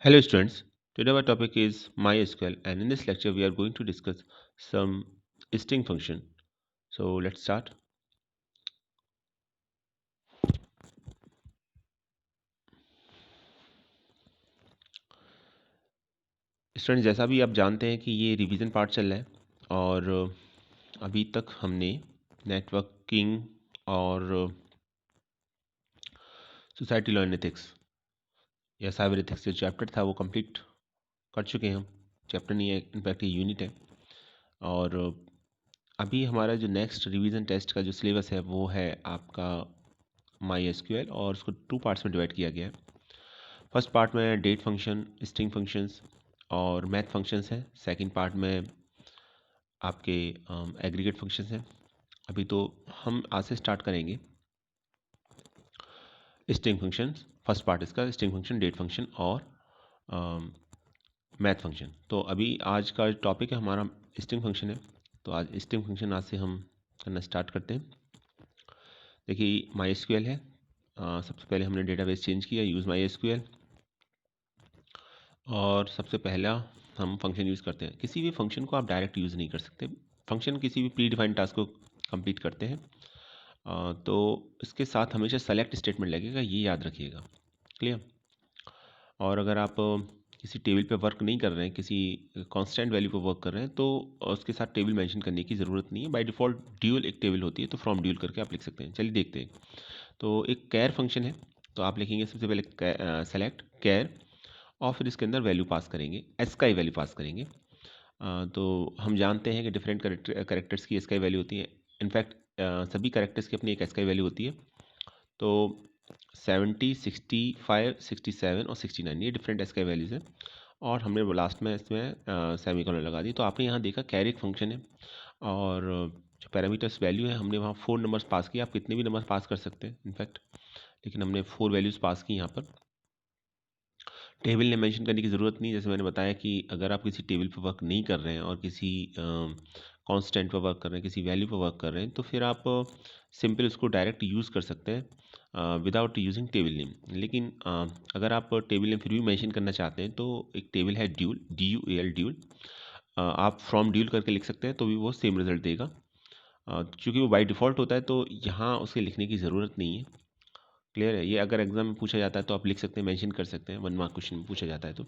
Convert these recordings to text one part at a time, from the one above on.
Hello students, today our topic is MySQL and in this lecture we are going to discuss some string function. So let's start. Student जैसा भी आप जानते हैं कि ये revision part चल रहा है और अभी तक हमने नेटवर्किंग और सोसाइटी लॉ एंड एथिक्स या साइबर एथिक्स जो चैप्टर था वो कंप्लीट कर चुके हैं हम। चैप्टर नहीं है, इनफैक्ट ये यूनिट है। और अभी हमारा जो नेक्स्ट रिवीजन टेस्ट का जो सिलेबस है वो है आपका MySQL और उसको 2 पार्ट्स में डिवाइड किया गया है। फर्स्ट पार्ट में डेट फंक्शन, स्ट्रिंग फंक्शंस और मैथ फंक्शंस हैं। सेकंड पार्ट में आपके एग्रीगेट फंक्शंस हैं। अभी तो हम आज से स्टार्ट करेंगे स्ट्रिंग फंक्शंस। फर्स्ट पार्ट इसका स्ट्रिंग फंक्शन, डेट फंक्शन और मैथ फंक्शन। तो अभी आज का टॉपिक है हमारा स्ट्रिंग फंक्शन है। तो आज स्ट्रिंग फंक्शन आज से हम करना स्टार्ट करते हैं। देखिए MySQL है। सबसे पहले हमने डेटाबेस चेंज किया, यूज़ MySQL। और सबसे पहला हम फंक्शन यूज़ करते हैं। किसी भी फंक्शन को आप डायरेक्ट यूज़ नहीं कर सकते। फंक्शन किसी भी प्री डिफाइंड टास्क को कंप्लीट करते हैं। तो इसके साथ हमेशा सेलेक्ट स्टेटमेंट लगेगा, ये याद रखिएगा। क्लियर। और अगर आप किसी टेबल पे वर्क नहीं कर रहे हैं, किसी कांस्टेंट वैल्यू पे वर्क कर रहे हैं, तो उसके साथ टेबल मेंशन करने की ज़रूरत नहीं है। बाय डिफ़ॉल्ट ड्यूल एक टेबल होती है, तो फ्रॉम ड्यूल करके आप लिख सकते हैं। चलिए देखते हैं। तो एक कैर फंक्शन है, तो आप लिखेंगे सबसे पहले सेलेक्ट कैर और फिर इसके अंदर वैल्यू पास करेंगे, एसकाई वैल्यू पास करेंगे। तो हम जानते हैं कि डिफरेंट करेक्टर्स की एसकाई वैल्यू होती है। इनफैक्ट सभी करेक्टर्स की अपनी एक एसकाई वैल्यू होती है। तो 70, 65, 67 और 69 ये डिफरेंट एसकाई वैल्यूज़ हैं। और हमने वो लास्ट में इसमें सेमीकोलन लगा दी। तो आपने यहाँ देखा कैर एक फंक्शन है और जो पैरामीटर्स वैल्यू है हमने वहाँ 4 नंबर्स पास किए। आप कितने भी नंबर पास कर सकते हैं इनफैक्ट, लेकिन हमने 4 वैल्यूज़ पास की यहाँ पर। टेबल ने मेंशन करने की ज़रूरत नहीं। जैसे मैंने बताया कि अगर आप किसी टेबल पर वर्क नहीं कर रहे हैं और किसी कांस्टेंट पर वर्क कर रहे हैं, किसी वैल्यू पर वर्क कर रहे हैं, तो फिर आप सिंपल उसको डायरेक्ट यूज़ कर सकते हैं विदाउट यूजिंग टेबल नेम। लेकिन अगर आप टेबल नेम फिर भी मेंशन करना चाहते हैं तो एक टेबल है ड्यूल, DUAL ड्यूल। आप फ्रॉम ड्यूल करके लिख सकते हैं तो भी वो सेम रिजल्ट देगा। चूँकि वो बाय डिफ़ॉल्ट होता है तो यहाँ उसे लिखने की ज़रूरत नहीं है। क्लियर है। ये अगर एग्जाम में पूछा जाता है तो आप लिख सकते हैं, मेंशन कर सकते हैं। 1 मार्क क्वेश्चन में पूछा जाता है तो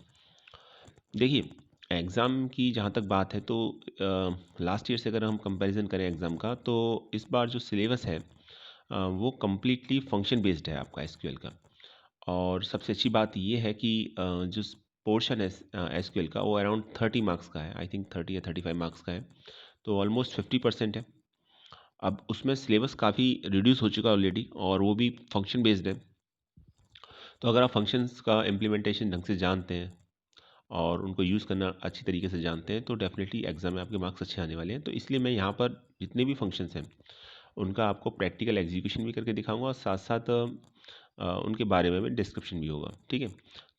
देखिए, एग्ज़ाम की जहाँ तक बात है तो लास्ट ईयर से अगर हम कंपैरिजन करें एग्ज़ाम का, तो इस बार जो सिलेबस है वो कम्प्लीटली फंक्शन बेस्ड है आपका एसक्यूएल का। और सबसे अच्छी बात ये है कि जो पोर्शन है एसक्यूएल का वो अराउंड 30 मार्क्स का है। आई थिंक 30 या 35 मार्क्स का है। तो ऑलमोस्ट 50% है। अब उसमें सिलेबस काफ़ी रिड्यूस हो चुका है ऑलरेडी और वो भी फंक्शन बेस्ड है। तो अगर आप फंक्शंस का इम्प्लीमेंटेशन ढंग से जानते हैं और उनको यूज़ करना अच्छी तरीके से जानते हैं तो डेफिनेटली एग्ज़ाम में आपके मार्क्स अच्छे आने वाले हैं। तो इसलिए मैं यहाँ पर जितने भी फंक्शंस हैं उनका आपको प्रैक्टिकल एग्जीक्यूशन भी करके दिखाऊंगा और साथ साथ उनके बारे में डिस्क्रिप्शन भी होगा। ठीक है।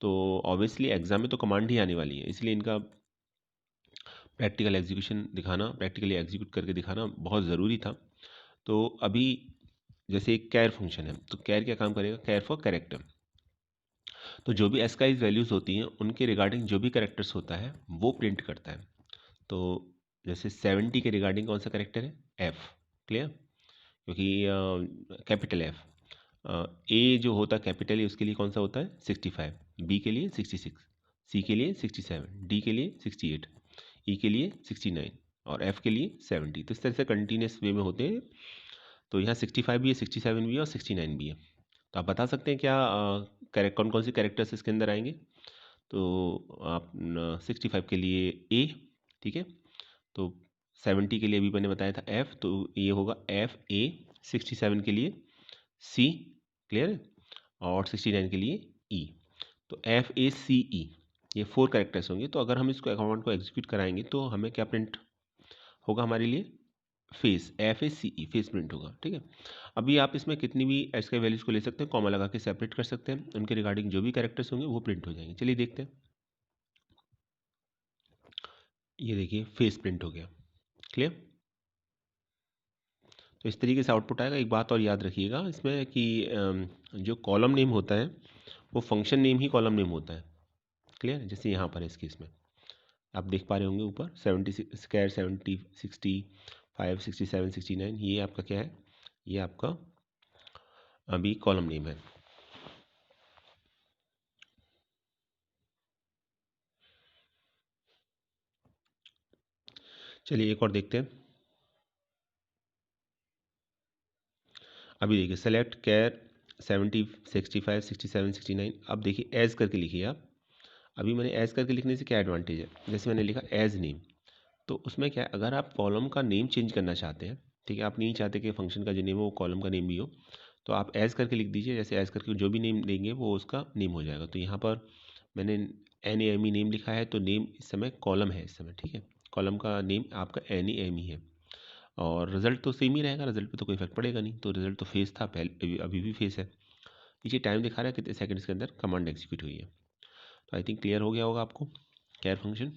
तो ऑब्वियसली एग्ज़ाम में तो कमांड ही आने वाली है, इसलिए इनका प्रैक्टिकल एग्जीक्यूशन दिखाना, प्रैक्टिकली एग्जीक्यूट करके दिखाना बहुत ज़रूरी था। तो अभी जैसे एक कैर फंक्शन है, तो कैर क्या काम करेगा? कैर फॉर कैरेक्टर। तो जो भी एसकाइज वैल्यूज़ होती हैं उनके रिगार्डिंग जो भी करेक्टर्स होता है वो प्रिंट करता है। तो जैसे 70 के रिगार्डिंग कौन सा करेक्टर है? एफ। क्लियर। क्योंकि कैपिटल एफ। ए जो होता है कैपिटल ए उसके लिए कौन सा होता है? 65। बी के लिए 66। सी के लिए 67। डी के लिए 68। ई के लिए 69 और एफ के लिए 70। तो इस तरह से कंटिन्यूस वे में होते हैं। तो यहाँ 65 भी है, 67 भी है और 69 भी है। तो आप बता सकते हैं क्या कौन कौन से कैरेक्टर्स इसके अंदर आएंगे? तो आप 65 के लिए ए। ठीक है। तो 70 के लिए अभी मैंने बताया था एफ, तो ये होगा एफ ए। 67 के लिए सी। क्लियर है। और 69 के लिए ई। तो एफ ए सी ई, ये 4 कैरेक्टर्स होंगे। तो अगर हम इसको अकाउंट को एग्जीक्यूट कराएंगे तो हमें क्या प्रिंट होगा हमारे लिए? फेस, FACE, फेस प्रिंट होगा। ठीक है। अभी आप इसमें कितनी भी एस के वैल्यूज़ को ले सकते हैं, कॉमा लगा के सेपरेट कर सकते हैं। उनके रिगार्डिंग जो भी कैरेक्टर्स होंगे वो प्रिंट हो जाएंगे। चलिए देखते हैं। ये देखिए फेस प्रिंट हो गया। क्लियर। तो इस तरीके से आउटपुट आएगा। एक बात और याद रखिएगा इसमें कि जो कॉलम नेम होता है वो फंक्शन नेम ही कॉलम नेम होता है। क्लियर है? जैसे यहाँ पर है इस केस में आप देख पा रहे होंगे ऊपर 70 स्क्वायर 70 65 67 69, ये आपका क्या है, ये आपका अभी कॉलम नेम है। चलिए एक और देखते हैं। अभी देखिए सेलेक्ट कैर 70 65 67 69, अब देखिए एज करके लिखिए आप। अभी मैंने एज करके लिखने से क्या एडवांटेज है, जैसे मैंने लिखा एज नेम, तो उसमें क्या है, अगर आप कॉलम का नेम चेंज करना चाहते हैं, ठीक है, आप नहीं चाहते कि फंक्शन का जो नेम हो वो कॉलम का नेम भी हो, तो आप एज करके लिख दीजिए। जैसे एज करके जो भी नेम देंगे वो उसका नेम हो जाएगा। तो यहाँ पर मैंने एन एम ई नेम लिखा है, तो नेम इस समय कॉलम है इस समय, ठीक है, कॉलम का नेम आपका एन ई एम ई है, और रिजल्ट तो सेम ही रहेगा, रिजल्ट पे तो कोई इफेक्ट पड़ेगा नहीं। तो रिजल्ट तो फेस था पहले, अभी भी फेस है। नीचे टाइम दिखा रहा है कितने सेकंड्स के अंदर कमांड एग्जीक्यूट हुई है। तो आई थिंक क्लियर हो गया होगा आपको कैर फंक्शन।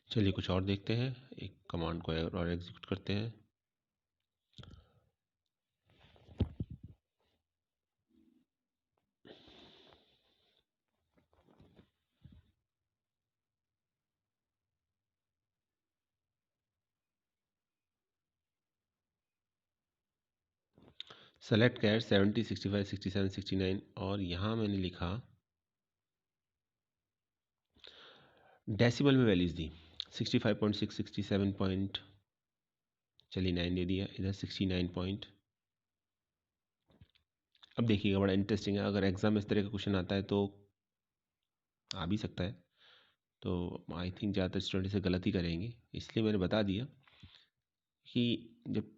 चलिए कुछ और देखते हैं, एक कमांड को और एग्जीक्यूट करते हैं। सेलेक्ट कैर 70 65 67 69, और यहाँ मैंने लिखा डेसिमल में वैल्यूज दी 65.6 67 पॉइंट, चलिए 9 दे दिया इधर 69 पॉइंट। अब देखिएगा बड़ा इंटरेस्टिंग है, अगर एग्जाम में इस तरह का क्वेश्चन आता है तो आ भी सकता है, तो आई थिंक ज़्यादातर स्टूडेंट इसे गलत ही करेंगे, इसलिए मैंने बता दिया कि जब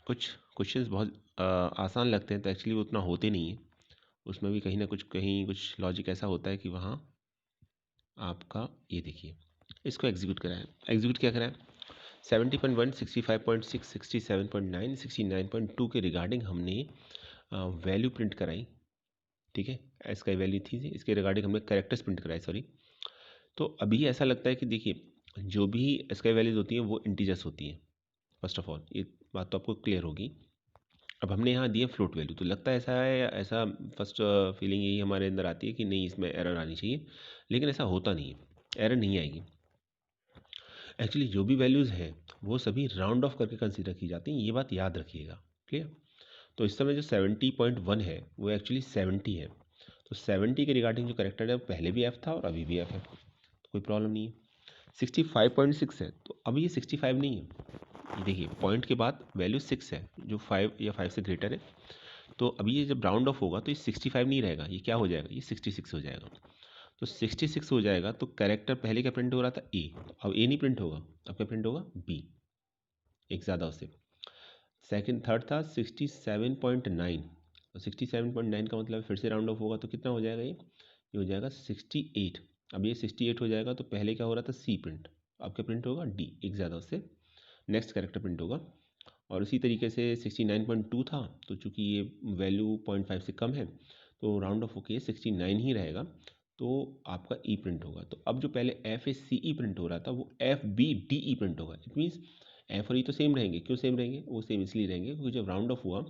कुछ क्वेश्चंस बहुत आसान लगते हैं तो एक्चुअली वो उतना होते नहीं हैं, उसमें भी कहीं कुछ लॉजिक ऐसा होता है कि वहाँ आपका ये देखिए इसको एग्जीक्यूट कराएं। एग्जीक्यूट क्या कराएं, 70.1 65.6 67.9 69.2 के रिगार्डिंग हमने वैल्यू प्रिंट कराई, ठीक है, इसका वैल्यू थी, इसके रिगार्डिंग हमने कैरेक्टर्स प्रिंट कराए, सॉरी। तो अभी ऐसा लगता है कि देखिए जो भी इसका वैल्यूज होती हैं वो इंटीजर्स होती हैं, फर्स्ट ऑफ ऑल ये बात तो आपको क्लियर होगी। अब हमने यहाँ दिए फ्लोट वैल्यू, तो लगता है ऐसा है, या ऐसा फर्स्ट फीलिंग यही हमारे अंदर आती है कि नहीं इसमें एरर आनी चाहिए, लेकिन ऐसा होता नहीं है, एरर नहीं आएगी। एक्चुअली जो भी वैल्यूज़ हैं वो सभी राउंड ऑफ करके कंसीडर की जाती हैं, ये बात याद रखिएगा, क्लियर। तो इस समय जो 70.1 है वो एक्चुअली 70 है, तो 70 के रिगार्डिंग जो करेक्टर है वो पहले भी एफ था और अभी भी एफ है, तो कोई प्रॉब्लम नहीं है। 65.6 है, तो अभी ये 65 नहीं है, ये देखिए पॉइंट के बाद वैल्यू 6 है जो 5 या 5 से ग्रेटर है, तो अभी ये जब राउंड ऑफ होगा तो ये 65 नहीं रहेगा, ये क्या हो जाएगा, ये 66 हो जाएगा। तो 66 हो जाएगा, तो कैरेक्टर पहले क्या प्रिंट हो रहा था ए, अब ए नहीं प्रिंट होगा, अब क्या प्रिंट होगा बी, एक ज़्यादा उससे। सेकंड थर्ड था 67.9, तो 67.9 का मतलब फिर से राउंड ऑफ होगा तो कितना हो जाएगा, ये हो जाएगा 68। अब ये 68 हो जाएगा, तो पहले क्या हो रहा था सी प्रिंट, अब क्या प्रिंट होगा डी, एक ज़्यादा उससे नेक्स्ट कैरेक्टर प्रिंट होगा। और उसी तरीके से 69.2 था, तो चूंकि ये वैल्यू 0.5 से कम है तो राउंड ऑफ होके 69 ही रहेगा, तो आपका ई प्रिंट होगा। तो अब जो पहले F A C E print हो रहा था वो F B D E print होगा। इट मीन्स एफ और ई तो सेम रहेंगे, क्यों सेम रहेंगे, वो सेम इसलिए रहेंगे क्योंकि जब राउंड ऑफ हुआ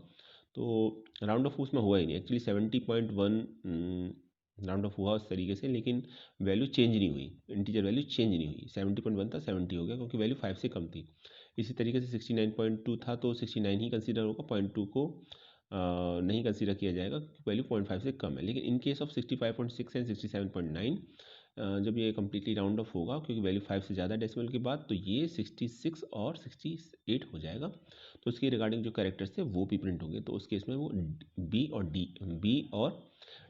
तो राउंड ऑफ उसमें हुआ ही नहीं, एक्चुअली 70.1 राउंड ऑफ हुआ उस तरीके से, लेकिन वैल्यू चेंज नहीं हुई, इंटीजर वैल्यू चेंज नहीं हुई, 70.1 था 70 हो गया क्योंकि वैल्यू 5 से कम थी। इसी तरीके से 69.2 था तो 69 ही कंसीडर होगा, 0.2 को नहीं कंसीडर किया जाएगा क्योंकि वैल्यू 0.5 से कम है। लेकिन इन केस ऑफ 65.6 एंड 67.9 जब ये कम्प्लीटली राउंड ऑफ होगा क्योंकि वैल्यू 5 से ज़्यादा डेसिमल के बाद, तो ये 66 और 68 हो जाएगा, तो उसके रिगार्डिंग जो कैरेक्टर्स थे वो भी प्रिंट होंगे, तो उस केस में वो बी और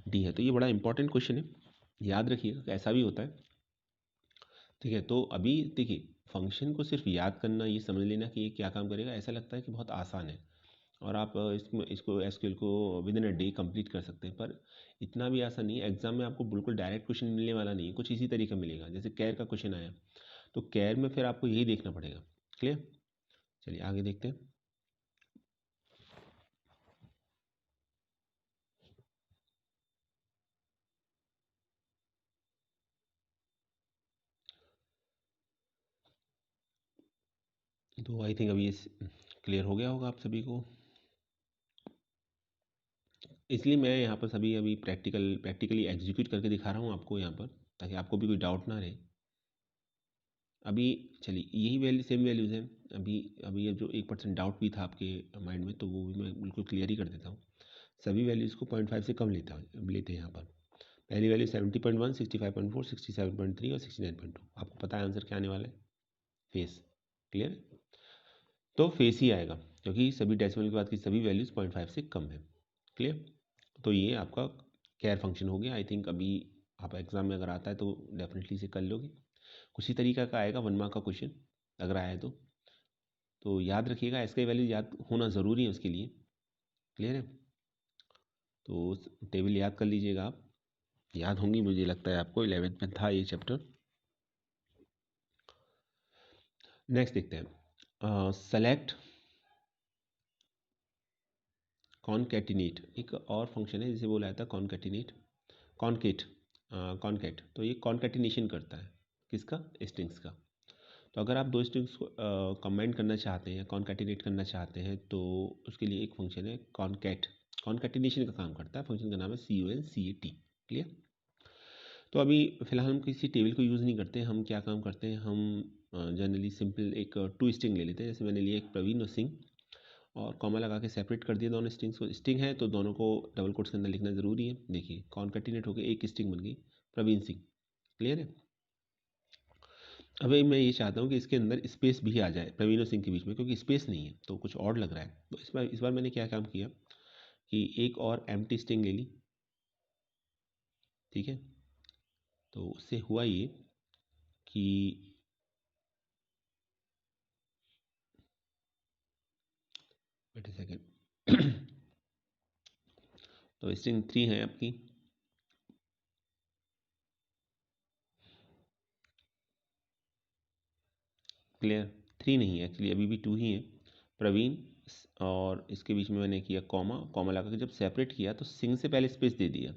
डी है। तो ये बड़ा इंपॉर्टेंट क्वेश्चन है, याद रखिएगा कि ऐसा भी होता है, ठीक है। तो अभी देखिए फंक्शन को सिर्फ याद करना, ये समझ लेना कि ये क्या काम करेगा, ऐसा लगता है कि बहुत आसान है और आप इसको एसक्यूएल को with in a day complete कर सकते हैं, पर इतना भी आसान नहीं है। एग्जाम में आपको बिल्कुल डायरेक्ट क्वेश्चन मिलने वाला नहीं है, कुछ इसी तरीके मिलेगा, जैसे कैर का क्वेश्चन आया तो कैर में फिर आपको यही देखना पड़ेगा, क्लियर। चलिए आगे देखते हैं। तो आई थिंक अभी ये क्लियर हो गया होगा आप सभी को। इसलिए मैं यहाँ पर सभी अभी प्रैक्टिकली एग्जीक्यूट करके दिखा रहा हूँ आपको यहाँ पर, ताकि आपको भी कोई डाउट ना रहे। अभी चलिए यही वैल्यू सेम वैल्यूज़ हैं। अभी अभी ये जो 1% डाउट भी था आपके माइंड में, तो वो भी मैं बिल्कुल क्लियर ही कर देता हूँ। सभी वैल्यूज़ को 0.5 से कम लेते हैं यहाँ पर। पहली वैल्यू 70.1, 65.4, 67.3 और 69.2। आपको पता है आंसर क्या आने वाला है? फेस। क्लियर? तो फेस ही आएगा, क्योंकि सभी डेसिमल के बाद की सभी वैल्यूज़ 0.5 से कम है। क्लियर? तो ये आपका कैर फंक्शन हो गया। आई थिंक अभी आप एग्ज़ाम में अगर आता है तो डेफिनेटली इसे कर लोगे। कुछ ही तरीका का आएगा 1 मार्क का क्वेश्चन अगर आया तो याद रखिएगा, इसका वैल्यू याद होना ज़रूरी है उसके लिए। क्लियर है? तो टेबल याद कर लीजिएगा आप, याद होंगी मुझे लगता है आपको, 11th में था ये चैप्टर। नेक्स्ट देखते हैं, सेलेक्ट कॉनकैटिनेट। एक और फंक्शन है जिसे बोला जाता है कॉनकैटिनेट, कॉनकैट। तो ये कॉनकैटिनेशन करता है किसका? स्ट्रिंग्स का। तो अगर आप दो स्ट्रिंग्स को कंबाइन करना चाहते हैं या कॉनकैटिनेट करना चाहते हैं तो उसके लिए एक फंक्शन है कॉनकैट। कॉनकैटिनेशन का काम करता है, फंक्शन का नाम है CONCAT। क्लियर? तो अभी फ़िलहाल हम किसी टेबल को यूज़ नहीं करते। हम क्या काम करते हैं, हम जनरली सिंपल एक टू स्ट्रिंग ले लेते हैं। जैसे मैंने लिया एक प्रवीण और सिंह, और कॉमा लगा के सेपरेट कर दिया दोनों स्ट्रिंग्स को। स्ट्रिंग है तो दोनों को डबल कोट्स के अंदर लिखना ज़रूरी है। देखिए कॉनकैटिनेट होकर एक स्ट्रिंग बन गई प्रवीण सिंह। क्लियर है? अभी मैं ये चाहता हूँ कि इसके अंदर स्पेस भी आ जाए प्रवीण और सिंह के बीच में, क्योंकि स्पेस नहीं है तो कुछ और लग रहा है। तो इस बार मैंने क्या काम किया कि एक और एम्प्टी स्ट्रिंग ले ली। ठीक है? तो उससे हुआ ये कि वेट अ सेकेंड तो स्ट्रिंग 3 है आपकी। क्लियर? 3 नहीं है एक्चुअली, अभी भी 2 ही है। प्रवीण और इसके बीच में मैंने किया कॉमा, कॉमा लगा के जब सेपरेट किया तो सिंह से पहले स्पेस दे दिया।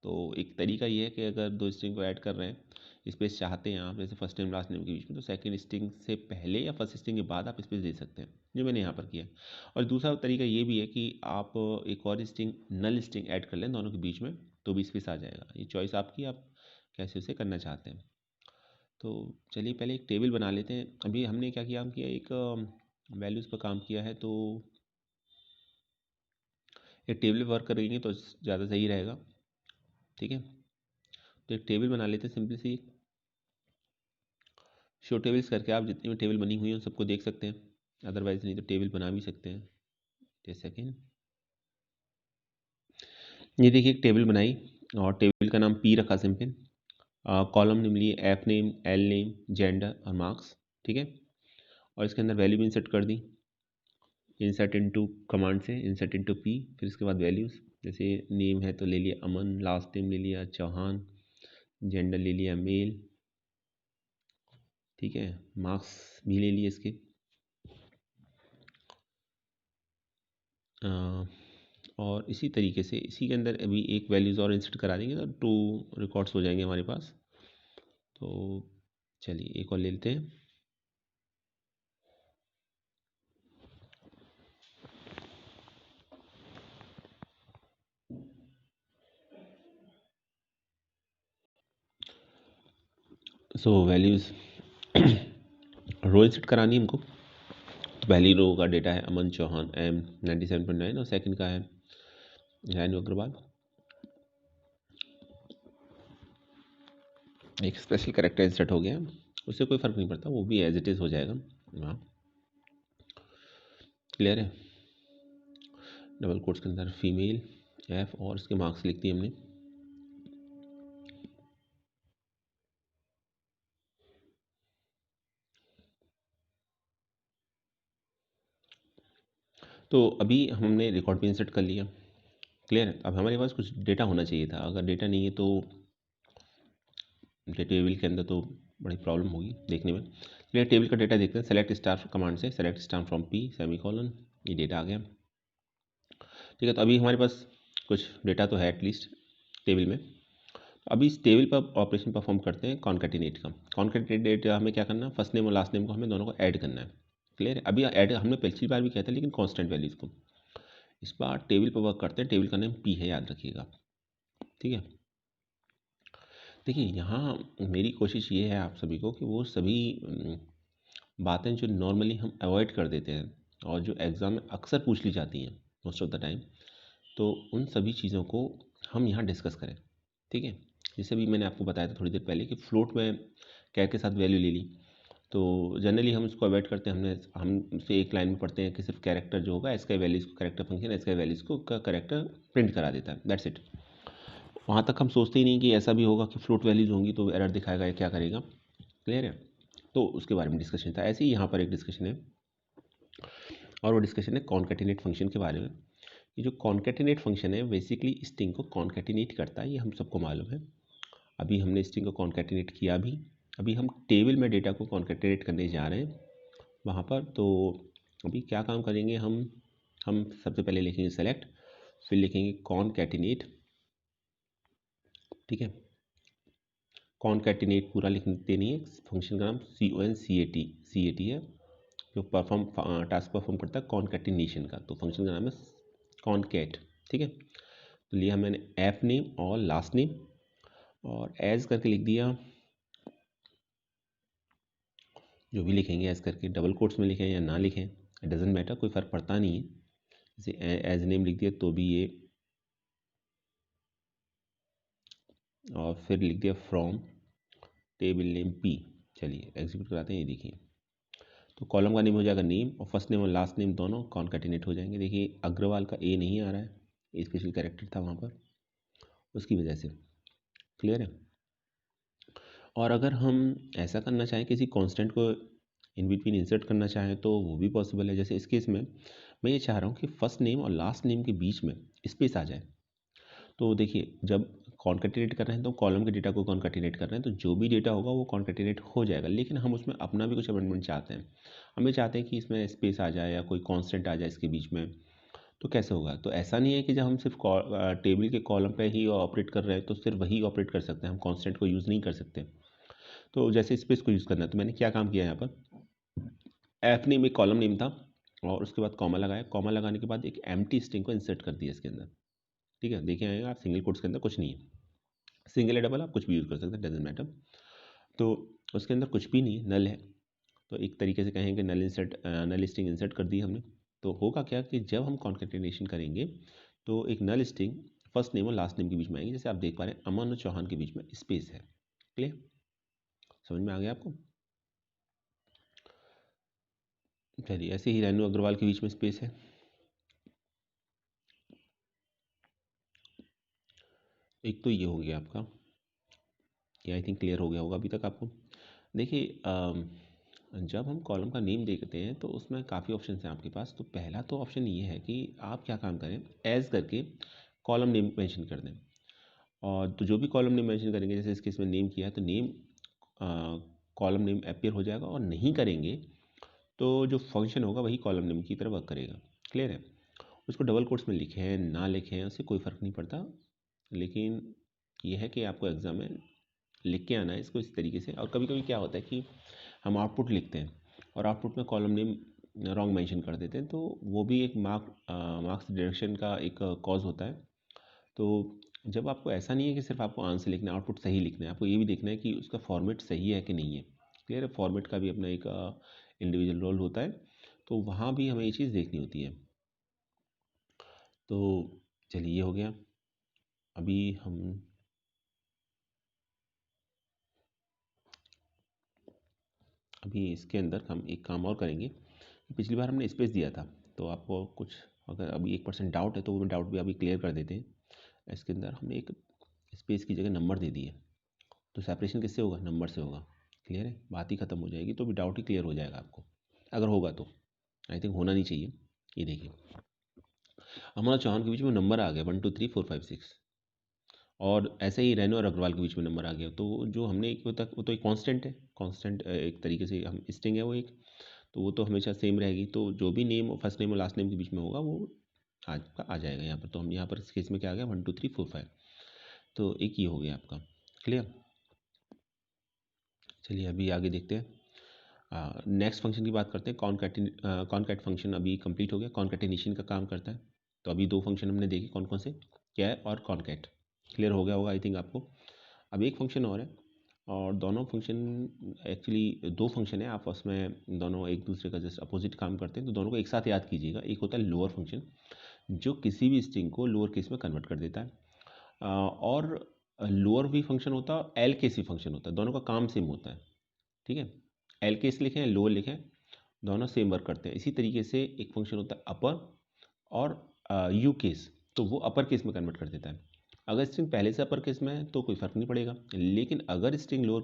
तो एक तरीका ये है कि अगर दो स्ट्रिंग को ऐड कर रहे हैं, स्पेस चाहते हैं आप, जैसे फर्स्ट नेम लास्ट नेम के बीच में, तो सेकंड स्ट्रिंग से पहले या फर्स्ट स्ट्रिंग के बाद आप स्पेस दे सकते हैं, जो मैंने यहाँ पर किया। और दूसरा तरीका ये भी है कि आप एक और स्ट्रिंग नल स्ट्रिंग ऐड कर लें दोनों के बीच में, तो भी स्पेस आ जाएगा। ये चॉइस आपकी, आप कैसे उसे करना चाहते हैं। तो चलिए पहले एक टेबल बना लेते हैं। अभी हमने क्या किया, हम किया एक वैल्यूज़ पर काम किया है, तो एक टेबल वर्क करेंगे तो ज़्यादा सही रहेगा। ठीक है? तो एक टेबल बना लेते हैं सिंपल सी। शो टेबल्स करके आप जितनी भी टेबल बनी हुई हैं उन सबको देख सकते हैं, अदरवाइज नहीं तो टेबल बना भी सकते हैं। जैसे कि ये देखिए एक टेबल बनाई और टेबल का नाम P रखा सिंपल। कॉलम नेम लिए app name, L name, gender और मार्क्स। ठीक है? और इसके अंदर वैल्यू भी इंसर्ट कर दी, इंसर्ट इनटू कमांड से, इंसर्ट इनटू P। फिर इसके बाद वैल्यूज़, जैसे नेम है तो ले लिया अमन, लास्ट नेम ले लिया चौहान, जेंडर ले लिया मेल। ठीक है? मार्क्स भी ले लिए इसके। और इसी तरीके से इसी के अंदर अभी एक वैल्यूज़ और इंसर्ट करा देंगे तो 2 रिकॉर्ड्स हो जाएंगे हमारे पास। तो चलिए एक और ले लेते हैं। सो वैल्यूज़ रो इंसर्ट करानी है हमको। तो पहली रो का डेटा है अमन चौहान M 97.9 और सेकंड का है रानू अग्रवाल। एक स्पेशल कैरेक्टर इंसर्ट हो गया, उससे कोई फ़र्क नहीं पड़ता, वो भी एज इट इज़ हो जाएगा। हाँ क्लियर है? डबल कोट्स के अंदर फीमेल F और इसके मार्क्स लिख दिए हमने। तो अभी हमने रिकॉर्ड भी इंसर्ट कर लिया। क्लियर है? अब हमारे पास कुछ डेटा होना चाहिए था। अगर डेटा नहीं है तो टेबल के अंदर तो बड़ी प्रॉब्लम होगी देखने में। चलिए टेबल का डेटा देखते हैं। सेलेक्ट स्टार कमांड से select star from P semicolon, ये डेटा आ गया। ठीक है? तो अभी हमारे पास कुछ डेटा तो है एटलीस्ट टेबल में। अभी इस टेबल पर ऑपरेशन परफॉर्म करते हैं कॉन्कैटिनेट का। कॉन्कैटिनेट हमें क्या करना है, फर्स्ट नेम और लास्ट नेम को हमें दोनों को ऐड करना है। क्लियर है? अभी ऐड हमने पिछली बार भी किया था, लेकिन कांस्टेंट वैल्यूज़ को। इस बार टेबल पर वर्क करते हैं। टेबल का नेम पी है, याद रखिएगा, ठीक है। देखिए यहाँ मेरी कोशिश ये है आप सभी को कि वो सभी बातें जो नॉर्मली हम अवॉइड कर देते हैं और जो एग्ज़ाम में अक्सर पूछ ली जाती हैं मोस्ट ऑफ द टाइम, तो उन सभी चीज़ों को हम यहाँ डिस्कस करें, ठीक है। जैसे भी मैंने आपको बताया था थोड़ी देर पहले कि फ्लोट में कैर के साथ वैल्यू ले ली, तो जनरली हम इसको अवॉइड करते हैं। हम से एक लाइन में पढ़ते हैं कि सिर्फ कैरेक्टर जो होगा एस का वैल्यूज़ को कैरेक्टर फंक्शन एस का वैल्यूज़ को का कैरेक्टर प्रिंट करा देता है, दैट्स इट। वहाँ तक हम सोचते ही नहीं कि ऐसा भी होगा कि फ्लोट वैल्यूज़ होंगी तो एरर दिखाएगा या क्या करेगा, क्लियर है। तो उसके बारे में डिस्कशन था। ऐसे ही यहाँ पर एक डिस्कशन है, और वो डिस्कशन है कॉन्कैटिनेट फंक्शन के बारे में। ये जो कॉन्कैटिनेट फंक्शन है बेसिकली स्ट्रिंग को कॉन्कैटिनेट करता है, ये हम सबको मालूम है। अभी हमने स्ट्रिंग को कॉन्कैटिनेट किया भी। अभी हम टेबल में डेटा को कॉन्कैटिनेट करने जा रहे हैं वहाँ पर। तो अभी क्या काम करेंगे हम सबसे पहले लिखेंगे सेलेक्ट, फिर लिखेंगे कॉन्कैटिनेट, ठीक है। कॉन्कैटिनेट पूरा लिखते नहीं है, फंक्शन का नाम CONCAT है, जो टास्क परफॉर्म करता है कॉन्कैटिनेशन का, तो फंक्शन का नाम है कॉनकैट, ठीक है। तो लिया मैंने ऐप नेम और लास्ट नेम, और एज करके लिख दिया, जो भी लिखेंगे एज करके, डबल कोट्स में लिखें या ना लिखें इट डजेंट मैटर, कोई फ़र्क पड़ता नहीं है। जैसे एज नेम लिख दिया तो भी ये, और फिर लिख दिया फ्रॉम टेबल नेम पी। चलिए एग्जीक्यूट कराते हैं, ये देखिए। तो कॉलम का नेम हो जाएगा नेम, और फर्स्ट नेम और लास्ट नेम दोनों कॉन्कैटिनेट हो जाएंगे। देखिए अग्रवाल का ए नहीं आ रहा है, ए स्पेशल कैरेक्टर था वहाँ पर, उसकी वजह से, क्लियर है। और अगर हम ऐसा करना चाहें, किसी कांस्टेंट को इन बिटवीन इंसर्ट करना चाहें तो वो भी पॉसिबल है। जैसे इस केस में मैं ये चाह रहा हूँ कि फर्स्ट नेम और लास्ट नेम के बीच में स्पेस आ जाए। तो देखिए जब कॉन्कैटिनेट कर रहे हैं तो कॉलम के डेटा को कॉन्कैटिनेट कर रहे हैं, तो जो भी डेटा होगा वो कॉन्कैटिनेट हो जाएगा, लेकिन हम उसमें अपना भी कुछ अमेंडमेंट चाहते हैं। हम ये चाहते हैं कि इसमें स्पेस आ जाए या कोई कांस्टेंट आ जाए इसके बीच में। तो कैसे होगा? तो ऐसा नहीं है कि जब हम सिर्फ टेबल के कॉलम पे ही ऑपरेट कर रहे हैं तो सिर्फ वही ऑपरेट कर सकते हैं, हम कांस्टेंट को यूज़ नहीं कर सकते। तो जैसे स्पेस को यूज़ करना है, तो मैंने क्या काम किया यहाँ पर, एफ नेम एक कॉलम नेम था और उसके बाद कॉमा लगाया, कॉमा लगाने के बाद एक एम्प्टी स्ट्रिंग को इंसर्ट कर दिया इसके अंदर, ठीक है। देखिए आएगा आप, सिंगल कोट्स के अंदर कुछ नहीं है, सिंगल या डबल आप कुछ भी यूज़ कर सकते हैं, डजेंट मैटर। तो उसके अंदर कुछ भी नहीं है, नल है। तो एक तरीके से कहें कि नल स्ट्रिंग इंसर्ट कर दी हमने। तो होगा क्या कि जब हम कॉन्कैटिनेशन करेंगे तो एक नल स्ट्रिंग फर्स्ट नेम और लास्ट नेम के बीच में आएगी। जैसे आप देख पा रहे हैं अमन और चौहान के बीच में स्पेस है, क्लियर, समझ में आ गया आपको। चलिए ऐसे ही रेनू अग्रवाल के बीच में स्पेस है। एक तो ये हो गया आपका, ये आई थिंक क्लियर हो गया होगा अभी तक आपको। देखिए जब हम कॉलम का नेम देखते हैं तो उसमें काफ़ी ऑप्शन हैं आपके पास। तो पहला तो ऑप्शन ये है कि आप क्या काम करें, एज करके कॉलम नेम मेंशन कर दें। और तो जो भी कॉलम नेम मेंशन करेंगे, जैसे इस केस में नेम किया है तो नेम कॉलम नेम अपीयर हो जाएगा, और नहीं करेंगे तो जो फंक्शन होगा वही कॉलम नेम की तरह वर्क करेगा, क्लियर है। उसको डबल कोट्स में लिखें ना लिखें उससे कोई फ़र्क नहीं पड़ता, लेकिन यह है कि आपको एग्ज़ाम में लिख के आना है इसको इस तरीके से। और कभी कभी क्या होता है कि हम आउटपुट लिखते हैं और आउटपुट में कॉलम नेम रॉन्ग मेंशन कर देते हैं, तो वो भी एक मार्क्स डिडक्शन का एक कॉज होता है। तो जब आपको ऐसा नहीं है कि सिर्फ आपको आंसर लिखना है, आउटपुट सही लिखना है, आपको ये भी देखना है कि उसका फॉर्मेट सही है कि नहीं है, क्लियर है। फॉर्मेट का भी अपना एक इंडिविजुअल रोल होता है, तो वहाँ भी हमें ये चीज़ देखनी होती है। तो चलिए ये हो गया। अभी हम अभी इसके अंदर हम एक काम और करेंगे। पिछली बार हमने स्पेस दिया था, तो आपको कुछ अगर अभी 1% डाउट है तो वो डाउट भी अभी क्लियर कर देते हैं। इसके अंदर हमने एक स्पेस की जगह नंबर दे दिए, तो सेपरेशन किससे होगा, नंबर से होगा, क्लियर है। बात ही खत्म हो जाएगी, तो भी डाउट ही क्लियर हो जाएगा आपको, अगर होगा तो। आई थिंक होना नहीं चाहिए। ये देखिए हमारा चौहान के बीच में नंबर आ गया 1 2 3 4 5 6, और ऐसे ही रैनो और अग्रवाल के बीच में नंबर आ गया। तो जो हमने वो तो एक कांस्टेंट है, कांस्टेंट एक तरीके से हम स्ट्रिंग है वो एक, तो वो तो हमेशा सेम रहेगी। तो जो भी नेम फर्स्ट नेम और लास्ट नेम के बीच में होगा वो आपका आ जाएगा यहाँ पर। तो हम यहाँ पर इस केस में क्या आ गया 1 2 3 4 5, तो एक ये हो गया आपका, क्लियर। चलिए अभी आगे देखते हैं, नेक्स्ट फंक्शन की बात करते हैं। कॉन्कैट फंक्शन अभी कंप्लीट हो गया, कॉन्कैटिनेशन का काम करता है। तो अभी 2 फंक्शन हमने देखे कौन कौन से, क्या और कॉनकैट। क्लियर हो गया होगा आई थिंक आपको। अब एक फंक्शन और है, और दोनों फंक्शन एक्चुअली 2 फंक्शन है, आप उसमें दोनों एक दूसरे का जस्ट अपोजिट काम करते हैं, तो दोनों को एक साथ याद कीजिएगा। एक होता है लोअर फंक्शन जो किसी भी स्ट्रिंग को लोअर केस में कन्वर्ट कर देता है, और लोअर भी फंक्शन होता है, एल केस भी फंक्शन होता है, दोनों का काम सेम होता है। ठीक है, एल केस लिखें लोअर लिखें, दोनों सेम वर्क करते हैं। इसी तरीके से एक फंक्शन होता है अपर और यू केस, तो वो अपर केस में कन्वर्ट कर देता है। अगर स्ट्रिंग पहले से अपर केस में है तो कोई फ़र्क नहीं पड़ेगा, लेकिन अगर स्ट्रिंग लोअर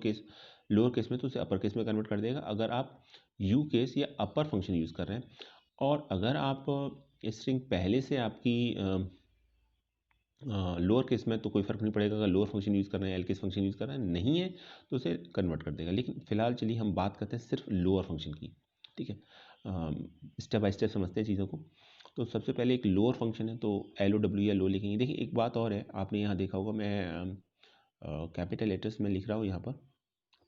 केस में तो उसे अपर केस में कन्वर्ट कर देगा अगर आप यू केस या अपर फंक्शन यूज़ कर रहे हैं। और अगर आप स्ट्रिंग पहले से आपकी लोअर केस में तो कोई फ़र्क नहीं पड़ेगा, अगर लोअर फंक्शन यूज़ कर रहे हैं, एल केस फंक्शन यूज़ कर रहे हैं, नहीं है तो उसे कन्वर्ट कर देगा। लेकिन फिलहाल चलिए हम बात करते हैं सिर्फ लोअर फंक्शन की। ठीक है, स्टेप बाय स्टेप समझते हैं चीज़ों को। तो सबसे पहले एक लोअर फंक्शन है, तो एल ओ डब्ल्यू या लो लिखेंगे। देखिए एक बात और है, आपने यहाँ देखा होगा मैं कैपिटल लेटर्स में लिख रहा हूँ यहाँ पर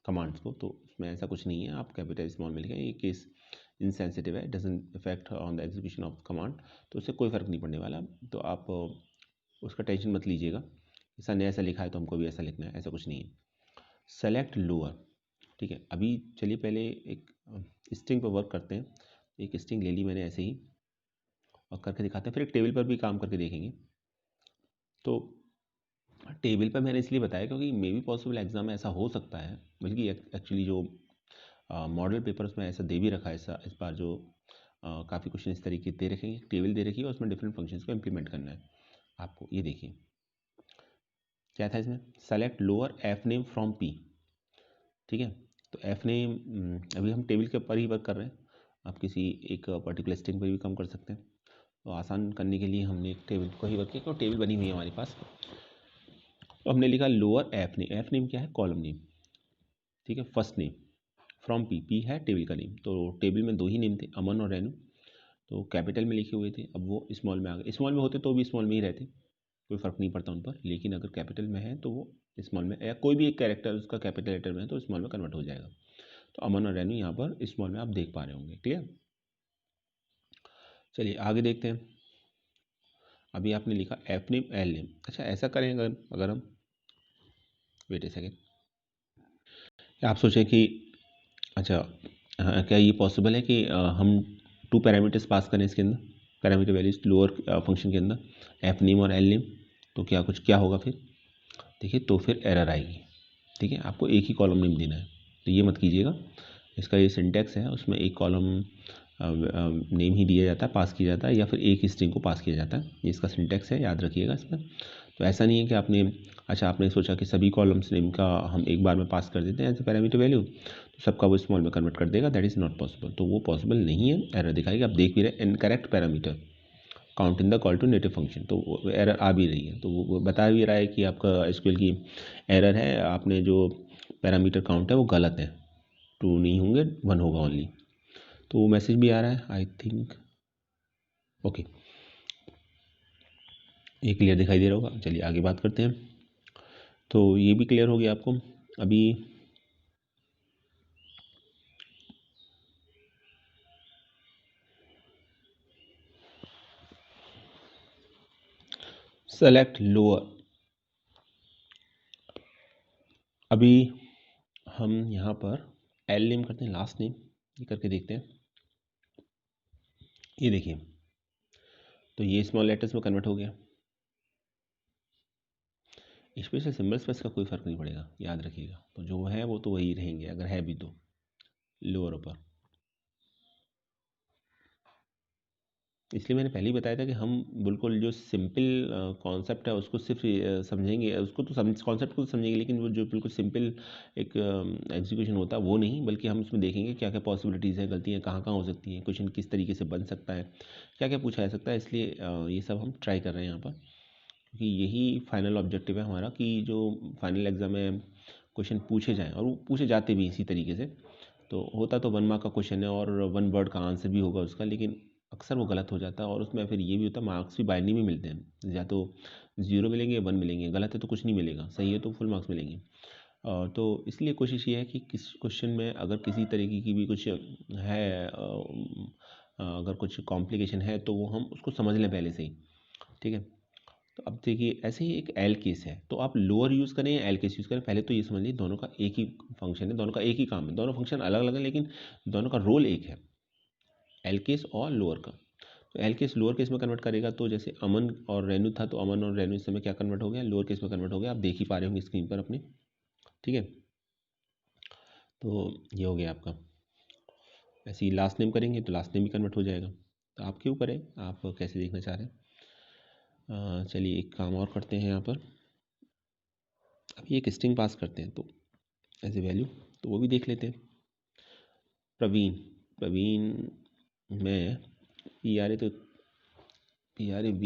कमांड्स को, तो उसमें ऐसा कुछ नहीं है, आप कैपिटल स्मॉल में लिखें। ये केस इनसेंसिटिव है, doesn't effect on the execution of command, तो उससे कोई फ़र्क नहीं पड़ने वाला। तो आप उसका टेंशन मत लीजिएगा, ऐसा ने ऐसा लिखा है तो हमको भी ऐसा लिखना है, ऐसा कुछ नहीं है। सेलेक्ट लोअर, ठीक है। अभी चलिए पहले एक स्ट्रिंग पर वर्क करते हैं। एक स्ट्रिंग ले ली मैंने ऐसे ही और करके दिखाते हैं, फिर एक टेबल पर भी काम करके देखेंगे। तो टेबल पर मैंने इसलिए बताया क्योंकि मे बी पॉसिबल एग्जाम में ऐसा हो सकता है, बल्कि एक्चुअली जो मॉडल पेपर उसमें ऐसा दे भी रखा है, ऐसा इस बार जो काफ़ी क्वेश्चन इस तरीके दे रखे हैं, टेबल दे रखी है और उसमें डिफरेंट फंक्शंस को इम्प्लीमेंट करना है आपको। ये देखिए क्या था इसमें, select lower F name from P. ठीक है, तो एफ नेम अभी हम टेबल के ऊपर ही वर्क कर रहे हैं, आप किसी एक पर्टिकुलर स्ट्रिंग पर भी काम कर सकते हैं। तो आसान करने के लिए हमने एक टेबल को ही वर्क किया, तो टेबल बनी हुई है हमारे पास। तो हमने लिखा लोअर एफ नेम क्या है, कॉलम नेम। ठीक है, first name from P, P है टेबल का नेम, तो टेबल में 2 ही नेम थे, अमन और रेनू, तो कैपिटल में लिखे हुए थे। अब वो स्मॉल में आ गए, स्मॉल में होते तो भी स्मॉल में ही रहते, कोई फ़र्क नहीं पड़ता उन पर, लेकिन अगर कैपिटल में है तो वो स्मॉल में, या कोई भी एक कैरेक्टर उसका कैपिटल लेटर में है तो स्मॉल में कन्वर्ट हो जाएगा। तो अमन और रेनू यहाँ पर स्मॉल में आप देख पा रहे होंगे। क्लियर, चलिए आगे देखते हैं। अभी आपने लिखा एफ नेम एल नेम। अच्छा ऐसा करें अगर हम, वेट ए सेकेंड, आप सोचें कि अच्छा क्या ये पॉसिबल है कि हम 2 पैरामीटर्स पास करें इसके अंदर, पैरामीटर वैल्यूज लोअर फंक्शन के अंदर, एफ नेम और एल नेम, तो क्या होगा फिर, देखिए तो फिर एरर आएगी। ठीक है, आपको एक ही कॉलम नेम देना है, तो ये मत कीजिएगा। इसका ये सिंटैक्स है, उसमें एक कॉलम नेम ही दिया जाता है, पास किया जाता है, या फिर एक ही स्ट्रिंग को पास किया जाता है। ये इसका सिंटैक्स है, याद रखिएगा इसमें। तो ऐसा नहीं है कि आपने सोचा कि सभी कॉलम्स नेम का हम एक बार में पास कर देते हैं एज ए पैरामीटर वैल्यू, तो सबका वो स्मॉल में कन्वर्ट कर देगा, दैट इज़ नॉट पॉसिबल। तो वो पॉसिबल नहीं है, एरर दिखाएगी। आप देख भी रहे incorrect parameter count in the call to native function, तो एरर आ भी रही है, तो वो बता भी रहा है कि आपका एसक्यूएल की एरर है, आपने जो पैरामीटर काउंट है वो गलत है, 2 नहीं होंगे 1 होगा ओनली। तो वो मैसेज भी आ रहा है आई थिंक, ओके, ये क्लियर दिखाई दे रहा होगा। चलिए आगे बात करते हैं। तो ये भी क्लियर हो गया आपको। अभी सेलेक्ट लोअर, अभी हम यहाँ पर एल नेम करते हैं, लास्ट नेम, ये करके देखते हैं। ये देखिए, तो ये स्मॉल लेटर्स में कन्वर्ट हो गया। स्पेशल सिंबल्स पर इसका कोई फ़र्क नहीं पड़ेगा, याद रखिएगा। तो जो है वो तो वही रहेंगे, अगर है भी तो लोअर ऊपर। इसलिए मैंने पहले ही बताया था कि हम बिल्कुल जो सिंपल कॉन्सेप्ट है उसको सिर्फ समझेंगे, उसको तो कॉन्सेप्ट को तो समझेंगे, लेकिन वो जो बिल्कुल सिंपल एक एग्जीक्यूशन होता है वो नहीं, बल्कि हम उसमें देखेंगे क्या क्या पॉसिबिलिटीज़ है, गलतियाँ कहाँ कहाँ हो सकती हैं, क्वेश्चन किस तरीके से बन सकता है, क्या क्या पूछा जा सकता है। इसलिए ये सब हम ट्राई कर रहे हैं यहाँ पर, क्योंकि यही फाइनल ऑब्जेक्टिव है हमारा कि जो फाइनल एग्ज़ाम में क्वेश्चन पूछे जाएँ, और वो पूछे जाते भी इसी तरीके से। तो होता तो 1 मार्क का क्वेश्चन है और 1 वर्ड का आंसर भी होगा उसका, लेकिन अक्सर वो गलत हो जाता है, और उसमें फिर ये भी होता है मार्क्स भी बाइनरी में मिलते हैं, या तो 0 मिलेंगे या 1 मिलेंगे, गलत है तो कुछ नहीं मिलेगा, सही है तो फुल मार्क्स मिलेंगे। तो इसलिए कोशिश ये है कि किस क्वेश्चन में अगर किसी तरीके की भी कुछ है, अगर कुछ कॉम्प्लिकेशन है तो वो हम उसको समझ लें पहले से ही, ठीक है। तो अब देखिए ऐसे ही एक एल केस है, तो आप लोअर यूज़ करें या एल केस यूज़ करें, पहले तो ये समझ लीजिए दोनों का एक ही फंक्शन है, दोनों का एक ही काम है, दोनों फंक्शन अलग अलग है लेकिन दोनों का रोल एक है, एल केस और लोअर का। तो एल केस लोअर केस में कन्वर्ट करेगा, तो जैसे अमन और रेनू था, तो अमन और रेनू इस समय क्या कन्वर्ट हो गया, लोअर केस में कन्वर्ट हो गया, आप देख ही पा रहे होंगे स्क्रीन पर अपने। ठीक है, तो ये हो गया आपका। ऐसे ही लास्ट नेम करेंगे तो लास्ट नेम भी कन्वर्ट हो जाएगा। तो आपके ऊपर है, आप कैसे देखना चाह रहे हैं। चलिए एक काम और करते हैं यहाँ पर, अभी एक स्ट्रिंग पास करते हैं तो एज ए वैल्यू, तो वो भी देख लेते हैं। प्रवीण, प्रवीण में PRA, तो PRAB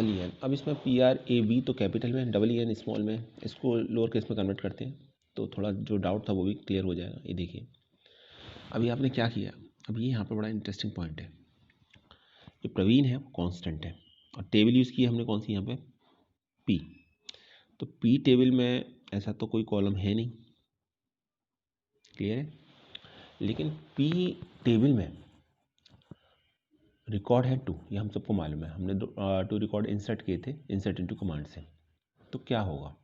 EN, अब इसमें PRAB तो कैपिटल में, EN स्मॉल में, इसको लोअर केस में कन्वर्ट करते हैं तो थोड़ा जो डाउट था वो भी क्लियर हो जाएगा। ये देखिए अभी आपने क्या किया, अब ये यहाँ पर बड़ा इंटरेस्टिंग पॉइंट है, जो प्रवीण है वो कांस्टेंट है और टेबल यूज़ की हमने कौन सी यहाँ पे, P। तो P टेबल में ऐसा तो कोई कॉलम है नहीं, क्लियर है, लेकिन P टेबल में रिकॉर्ड है 2, ये हम सबको मालूम है, हमने 2 रिकॉर्ड इंसर्ट किए थे, इंसर्ट इनटू कमांड से। तो क्या होगा,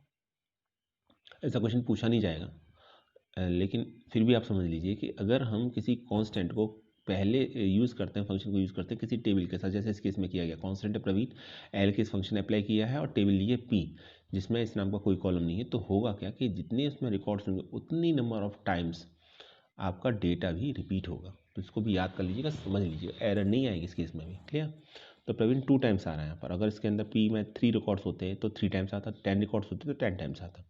ऐसा क्वेश्चन पूछा नहीं जाएगा, लेकिन फिर भी आप समझ लीजिए कि अगर हम किसी कांस्टेंट को पहले यूज़ करते हैं, फंक्शन को यूज़ करते हैं किसी टेबल के साथ, जैसे इस केस में किया गया, कांस्टेंट है प्रवीण, एल के इस फंक्शन अप्लाई किया है और टेबल लिए P जिसमें इस नाम का कोई कॉलम नहीं है, तो होगा क्या कि जितने उसमें रिकॉर्ड्स होंगे उतनी नंबर ऑफ टाइम्स आपका डेटा भी रिपीट होगा। तो इसको भी याद कर लीजिएगा, समझ लीजिएगा, एरर नहीं आएगी इस केस में भी, क्लियर। तो प्रवीण 2 टाइम्स आ रहा है यहाँ पर, अगर इसके अंदर P में 3 रिकॉर्ड्स होते हैं तो 3 टाइम्स आता, 10 रिकॉर्ड्स होते तो 10 टाइम्स आता।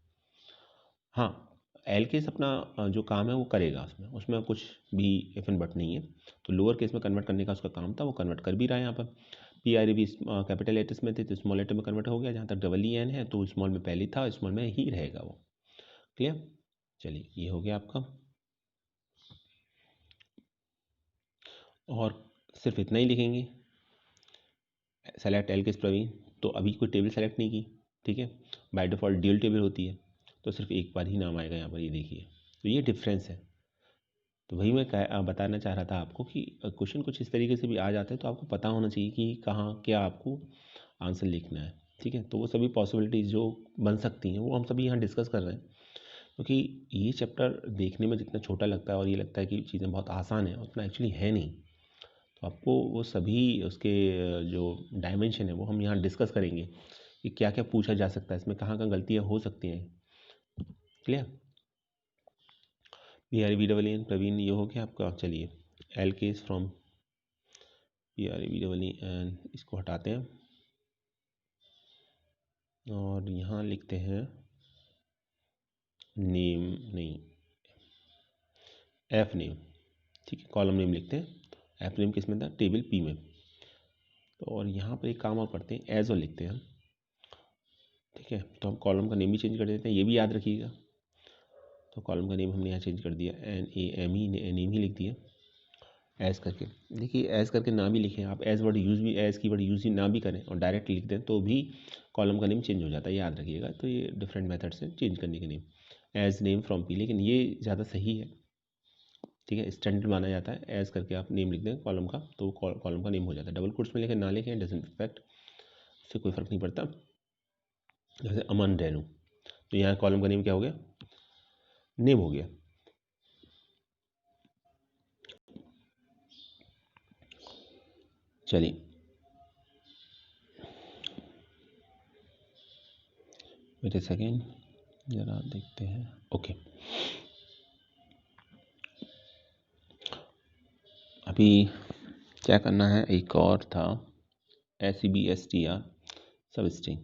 हाँ, एल केस अपना जो काम है वो करेगा, उसमें कुछ भी इफ एंड बट नहीं है, तो लोअर केस में कन्वर्ट करने का उसका काम था, वो कन्वर्ट कर भी रहा है यहाँ पर। PRAB कैपिटल लेटर्स में थे तो स्मॉल लेटर में कन्वर्ट हो गया, जहाँ तक EN है तो स्मॉल में पहले था, स्मॉल में ही रहेगा वो, क्लियर। चलिए ये हो गया आपका, और सिर्फ इतना ही लिखेंगे, सेलेक्ट एल केस प्रवीण, तो अभी कोई टेबल सेलेक्ट नहीं की, ठीक है, बाय डिफ़ॉल्ट ड्यूल टेबल होती है, तो सिर्फ एक बार ही नाम आएगा यहाँ पर, ये देखिए, तो ये डिफरेंस है। तो वही मैं बताना चाह रहा था आपको कि क्वेश्चन कुछ इस तरीके से भी आ जाते हैं, तो आपको पता होना चाहिए कि कहाँ क्या आपको आंसर लिखना है, ठीक है। तो वो सभी पॉसिबिलिटीज़ जो बन सकती हैं वो हम सभी यहाँ डिस्कस कर रहे हैं, क्योंकि ये चैप्टर देखने में जितना छोटा लगता है और ये लगता है कि चीज़ें बहुत आसान है, उतना एक्चुअली है नहीं। तो आपको वो सभी उसके जो डायमेंशन है वो हम यहाँ डिस्कस करेंगे कि क्या क्या पूछा जा सकता है इसमें, कहाँ कहाँ गलतियाँ हो सकती हैं, क्लियर। PRABEN प्रवीण ये हो गया आपका। चलिए एल केस फ्रॉम PRABEN, इसको हटाते हैं और यहाँ लिखते हैं नेम, नहीं एफ नेम, ठीक है, कॉलम नेम लिखते हैं, एफ नेम किस में था, टेबल P में। तो और यहाँ पर एक काम और करते हैं, एज और लिखते हैं हम, ठीक है। तो हम कॉलम का नेम भी चेंज कर देते हैं, ये भी याद रखिएगा। तो कॉलम का नेम हमने यहाँ चेंज कर दिया, NAME, नेम ही लिख दिया एज करके। देखिए एज करके ना भी लिखें आप, एज वर्ड यूज़ भी, एज की वर्ड यूज़ ही ना भी करें और डायरेक्ट लिख दें तो भी कॉलम का नेम चेंज हो जाता है, याद रखिएगा। तो ये डिफरेंट मेथड्स हैं चेंज करने के name, as name from P, लेकिन ये ज़्यादा सही है, ठीक है, स्टैंडर्ड माना जाता है। एज करके आप नेम लिख दें कॉलम का तो कॉलम का नेम हो जाता है, डबल कोट्स में लिखें ना लिखें डजंट इफेक्ट, उससे कोई फ़र्क नहीं पड़ता। जैसे अमन रेनू, तो यहाँ कॉलम का नेम क्या हो गया, नेम हो गया। चलिए वेट ए सेकेंड, ज़रा देखते हैं, ओके। अभी क्या करना है, एक और था SEBSTR सब स्ट्रिंग,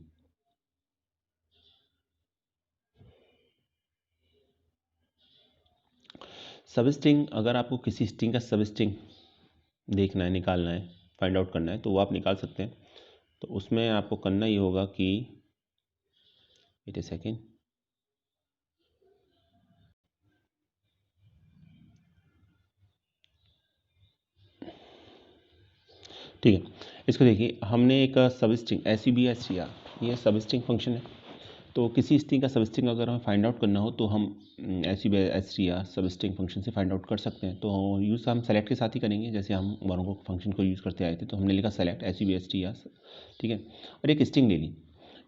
सब स्ट्रिंग, अगर आपको किसी स्ट्रिंग का सब स्ट्रिंग देखना है, निकालना है, फाइंड आउट करना है तो वो आप निकाल सकते हैं। तो उसमें आपको करना ये होगा कि वेट ए सेकेंड, ठीक है, इसको देखिए, हमने एक सब स्ट्रिंग SEBSTR, ये सब स्ट्रिंग फंक्शन है, तो किसी स्ट्रिंग का सब स्ट्रिंग अगर हमें फाइंड आउट करना हो तो हम str सब स्ट्रिंग फंक्शन से फाइंड आउट कर सकते हैं। तो यूज़ हम सेलेक्ट के साथ ही करेंगे, जैसे हम वालों फंक्शन को यूज़ करते आए थे। तो हमने लिखा सेलेक्ट str, ठीक है, और एक स्ट्रिंग ले ली।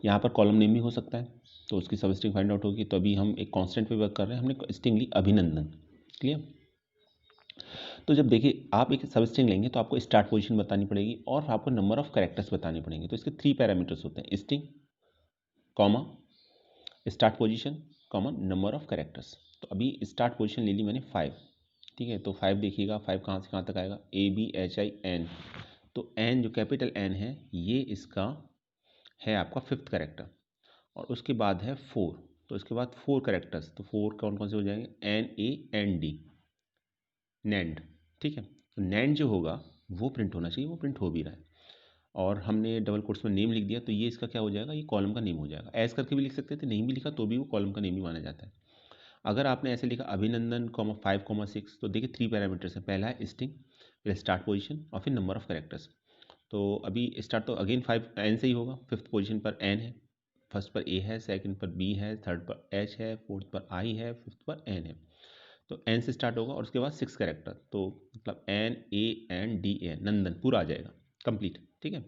यहाँ पर कॉलम नेम भी हो सकता है, तो उसकी सब स्ट्रिंग फाइंड आउट होगी। तो अभी हम एक कॉन्स्टेंट पे वर्क कर रहे हैं, हमने स्ट्रिंग ली अभिनंदन। क्लियर। तो जब देखिए आप एक सब स्ट्रिंग लेंगे तो आपको स्टार्ट पोजीशन बतानी पड़ेगी और आपको नंबर ऑफ कैरेक्टर्स बताने पड़ेंगे। तो इसके 3 पैरामीटर्स होते हैं, string, comma, start position, common number of characters. तो अभी स्टार्ट पोजीशन ले ली मैंने 5, ठीक है। तो 5 देखिएगा, 5 कहाँ से कहाँ तक आएगा, ABHIN। तो N जो कैपिटल N है ये इसका है आपका 5th कैरेक्टर, और उसके बाद है 4। तो इसके बाद 4 कैरेक्टर्स, तो 4 कौन कौन से हो जाएंगे, NAND, नैंड, ठीक है। तो नैंड जो होगा वो प्रिंट होना चाहिए, वो प्रिंट हो भी रहा है। और हमने डबल कोट्स में नेम लिख दिया, तो ये इसका क्या हो जाएगा, ये कॉलम का नेम हो जाएगा। ऐस करके भी लिख सकते थे, नहीं भी लिखा तो भी वो कॉलम का नेम ही माना जाता है। अगर आपने ऐसे लिखा अभिनंदन, 5, 6, तो देखिए 3 पैरामीटर्स हैं। पहला है स्ट्रिंग, फिर स्टार्ट पोजीशन और फिर नंबर ऑफ कैरेक्टर्स। तो अभी स्टार्ट तो अगेन 5 एन से ही होगा। 5th पोजीशन पर एन है, फर्स्ट पर ए है, सेकंड पर बी है, थर्ड पर एच है, फोर्थ पर आई है, फिफ्थ पर एन है। तो एन से स्टार्ट होगा और उसके बाद 6 कैरेक्टर, तो मतलब NANDAN, नंदन पूरा आ जाएगा कंप्लीट, ठीक है।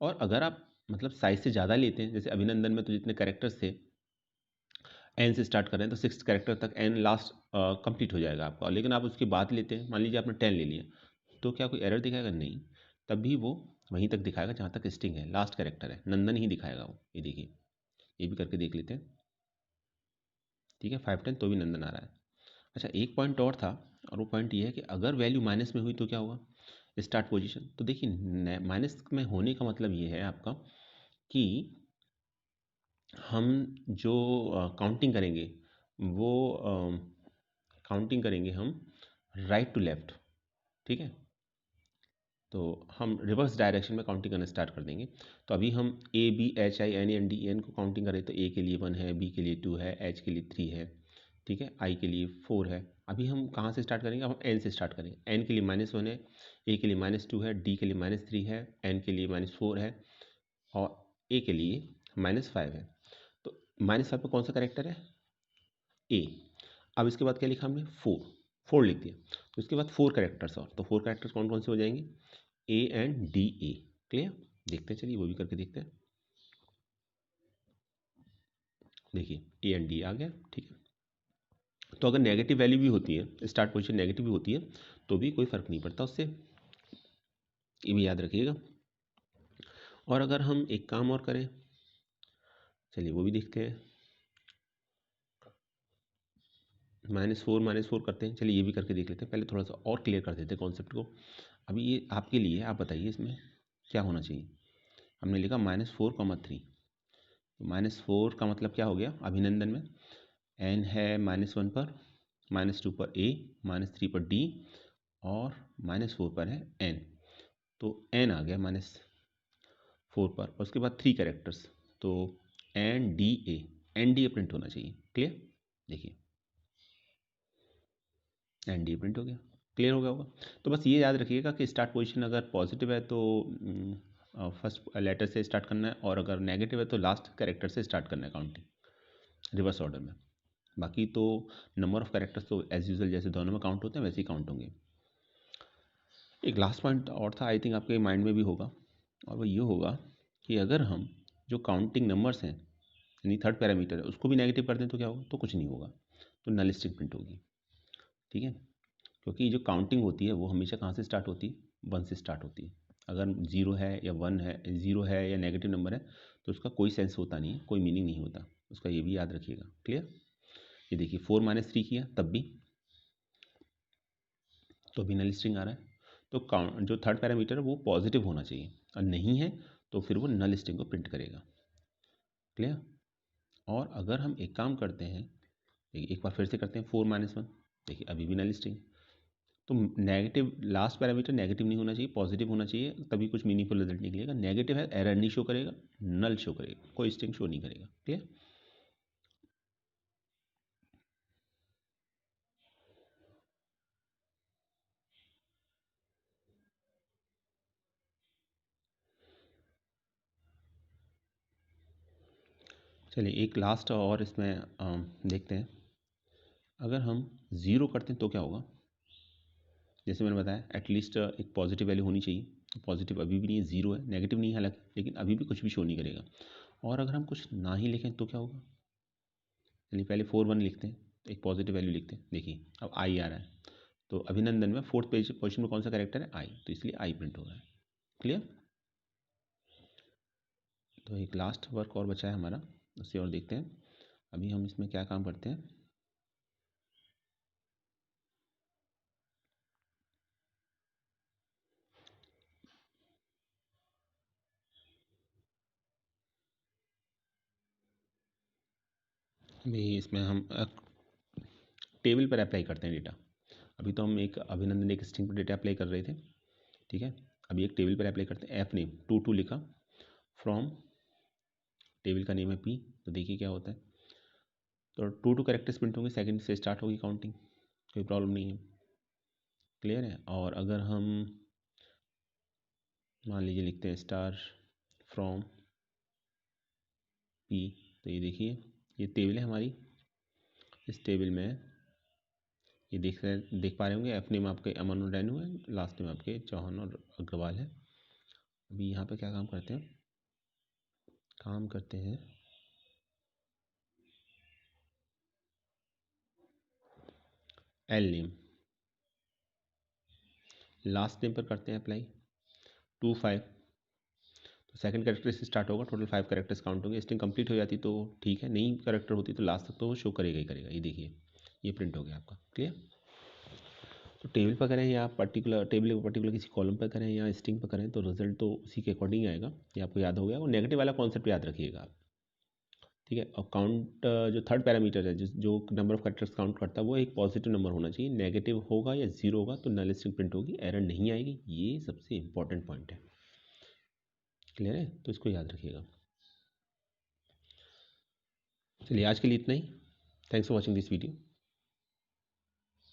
और अगर आप मतलब साइज से ज़्यादा लेते हैं, जैसे अभिनंदन में तो जितने कैरेक्टर्स थे एन से स्टार्ट कर रहे हैं, तो 6 कैरेक्टर तक एन लास्ट कंप्लीट हो जाएगा आपका। लेकिन आप उसके बाद लेते हैं, मान लीजिए आपने 10 ले लिया, तो क्या कोई एरर दिखाएगा, नहीं। तब भी वो वहीं तक दिखाएगा जहाँ तक स्ट्रिंग है, लास्ट कैरेक्टर है, नंदन ही दिखाएगा वो। ये देखिए, ये भी करके देख लेते हैं, ठीक है। 5, 10 तो भी नंदन आ रहा है। अच्छा, एक पॉइंट और था, और वो पॉइंट ये है कि अगर वैल्यू माइनस में हुई तो क्या होगा, स्टार्ट पोजीशन। तो देखिए माइनस में होने का मतलब ये है आपका कि हम जो काउंटिंग करेंगे वो काउंटिंग करेंगे हम राइट टू लेफ्ट, ठीक है। तो हम रिवर्स डायरेक्शन में काउंटिंग करना स्टार्ट कर देंगे। तो अभी हम ABHINANDEN को काउंटिंग करें तो ए के लिए 1 है, बी के लिए 2 है, एच के लिए 3 है, ठीक है, आई के लिए 4 है। अभी हम कहाँ से स्टार्ट करेंगे, अब हम एन से स्टार्ट करेंगे। एन के लिए -1 है, ए के लिए -2 है, डी के लिए -3 है, एन के लिए -4 है, और ए के लिए -5 है। तो -5 पे कौन सा करेक्टर है, ए। अब इसके बाद क्या लिखा हमने, 4 लिख दिया। तो इसके बाद 4 कैरेक्टर्स, और तो 4 कैरेक्टर्स कौन कौन से हो जाएंगे, ANDA। क्लियर, देखते हैं, चलिए वो भी करके देखते हैं। देखिए AND आ गया, ठीक है। तो अगर नेगेटिव वैल्यू भी होती है, स्टार्ट पोजीशन नेगेटिव भी होती है, तो भी कोई फर्क नहीं पड़ता उससे, ये भी याद रखिएगा। और अगर हम एक काम और करें, चलिए वो भी देखते हैं, -4 करते हैं। चलिए ये भी करके देख लेते हैं, पहले थोड़ा सा और क्लियर कर देते हैं कॉन्सेप्ट को। अभी ये आपके लिए, आप बताइए इसमें क्या होना चाहिए। हमने लिखा -4, 3। -4 का मतलब क्या हो गया, अभिनंदन में एन है -1 पर, -2 पर ए, -3 पर डी, और -4 पर है एन। तो एन आ गया -4 पर, और उसके बाद 3 कैरेक्टर्स, तो NDA प्रिंट होना चाहिए। क्लियर, देखिए NDA प्रिंट हो गया, क्लियर हो गया होगा। तो बस ये याद रखिएगा कि स्टार्ट पोजीशन अगर पॉजिटिव है तो फर्स्ट लेटर से स्टार्ट करना है, और अगर नेगेटिव है तो लास्ट कैरेक्टर से स्टार्ट करना है काउंटिंग, रिवर्स ऑर्डर में। बाकी तो नंबर ऑफ कैरेक्टर्स तो एज यूजल जैसे दोनों में काउंट होते हैं वैसे ही काउंट होंगे। एक लास्ट पॉइंट और था, आई थिंक आपके माइंड में भी होगा, और वो ये होगा कि अगर हम जो काउंटिंग नंबर्स हैं, यानी थर्ड पैरामीटर है, उसको भी नेगेटिव कर दें तो क्या होगा, तो कुछ नहीं होगा, तो नल स्ट्रिंग प्रिंट होगी, ठीक है। क्योंकि जो काउंटिंग होती है वो हमेशा कहाँ से स्टार्ट होती है, 1 से स्टार्ट होती है। अगर 0 है या 1 है, 0 है या नेगेटिव नंबर है, तो उसका कोई सेंस होता नहीं है, कोई मीनिंग नहीं होता उसका, ये भी याद रखिएगा। क्लियर, ये देखिए 4 - 3 किया तब भी, तो भी नल स्ट्रिंग आ रहा है। तो काउंट जो थर्ड पैरामीटर है वो पॉजिटिव होना चाहिए, और नहीं है तो फिर वो नल स्ट्रिंग को प्रिंट करेगा। क्लियर। और अगर हम एक काम करते हैं, देखिए एक बार फिर से करते हैं, 4 - 1, देखिए अभी भी नल स्ट्रिंग। तो नेगेटिव लास्ट पैरामीटर नेगेटिव नहीं होना चाहिए, पॉजिटिव होना चाहिए, तभी कुछ मीनिंगफुल रिजल्ट निकलेगा। नेगेटिव है, एरर नहीं शो करेगा, नल शो करेगा, कोई स्ट्रिंग शो नहीं करेगा। क्लियर। चलिए एक लास्ट और इसमें देखते हैं। अगर हम 0 करते हैं तो क्या होगा। जैसे मैंने बताया एटलीस्ट एक पॉजिटिव वैल्यू होनी चाहिए। पॉजिटिव अभी भी नहीं है, 0 है, नेगेटिव नहीं है हालांकि, लेकिन अभी भी कुछ भी शो नहीं करेगा। और अगर हम कुछ ना ही लिखें तो क्या होगा। चलिए पहले 4 1 लिखते हैं, एक पॉजिटिव वैल्यू लिखते हैं। देखिए अब आई आ रहा है, तो अभिनंदन में 4th पोजीशन में कौन सा कैरेक्टर है, आई, तो इसलिए आई प्रिंट हो रहा है। क्लियर। तो एक लास्ट वर्क और बचा है हमारा, उसे और देखते हैं। अभी हम इसमें क्या काम करते हैं। अभी इसमें हम टेबल पर अप्लाई करते हैं डेटा। अभी तो हम एक अभिनंदन एक स्ट्रिंग पर डेटा अप्लाई कर रहे थे, ठीक है। अभी एक टेबल पर अप्लाई करते हैं। एफ नेम 2 लिखा, फ्रॉम टेबल का नेम है पी, तो देखिए क्या होता है। तो 2 कैरेक्टर्स प्रिंट होंगे, सेकंड से स्टार्ट होगी काउंटिंग, कोई प्रॉब्लम नहीं है। क्लियर है। और अगर हम मान लीजिए लिखते हैं स्टार फ्रॉम पी, तो ये देखिए ये टेबल है हमारी। इस टेबल में ये देख पा रहे होंगे, एफ नेम आपके अमन और रैनू है, लास्ट नेम आपके चौहान और अग्रवाल है। अभी यहाँ पे क्या काम करते हैं, एल नेम, लास्ट नेम पर करते हैं अप्लाई 2 5। तो सेकंड कैरेक्टर से स्टार्ट होगा, टोटल 5 कैरेक्टर्स काउंट होंगे। स्ट्रिंग कंप्लीट हो जाती तो ठीक है, नहीं कैरेक्टर होती तो लास्ट तक तो वो शो करेगा ही करेगा। ये देखिए ये प्रिंट हो गया आपका। क्लियर। तो टेबल पर करें या पर्टिकुलर किसी कॉलम पर करें या स्ट्रिंग पर करें, तो रिजल्ट तो उसी के अकॉर्डिंग आएगा। ये आपको याद हो गया। और नेगेटिव वाला कॉन्सेप्ट याद रखिएगा आप, ठीक है। और काउंट जो थर्ड पैरामीटर है, जो नंबर ऑफ कैरेक्टर्स काउंट करता है, वो एक पॉजिटिव नंबर होना चाहिए। नेगेटिव होगा या 0 होगा तो नल स्ट्रिंग प्रिंट होगी, एरर नहीं आएगी। ये सबसे इंपॉर्टेंट पॉइंट है। क्लियर है, तो इसको याद रखिएगा। चलिए आज के लिए इतना ही। Thanks for watching this video.